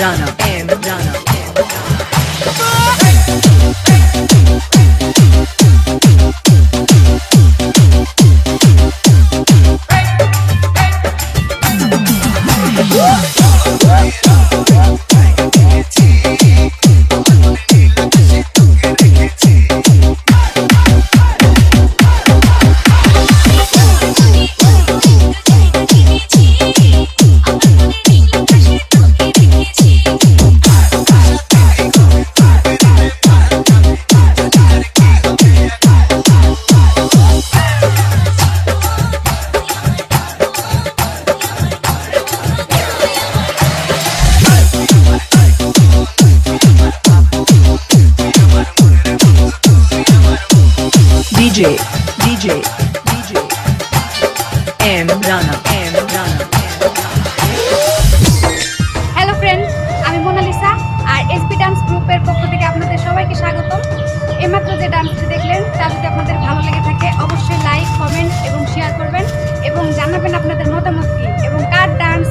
Rana, M Rana. DJ M Rana, M Rana. Hello friends, আমি Mona Lisa আর SP dance গ্রুপের পক্ষ থেকে আপনাদের সবাইকে স্বাগতম। এইমাত্র যে ডান্সটি দেখলেন তা যদি আপনাদের ভালো লেগে থাকে অবশ্যই লাইক, কমেন্ট এবং শেয়ার করবেন এবং জানাবেন আপনাদের মতামত কি এবং কার ডান্স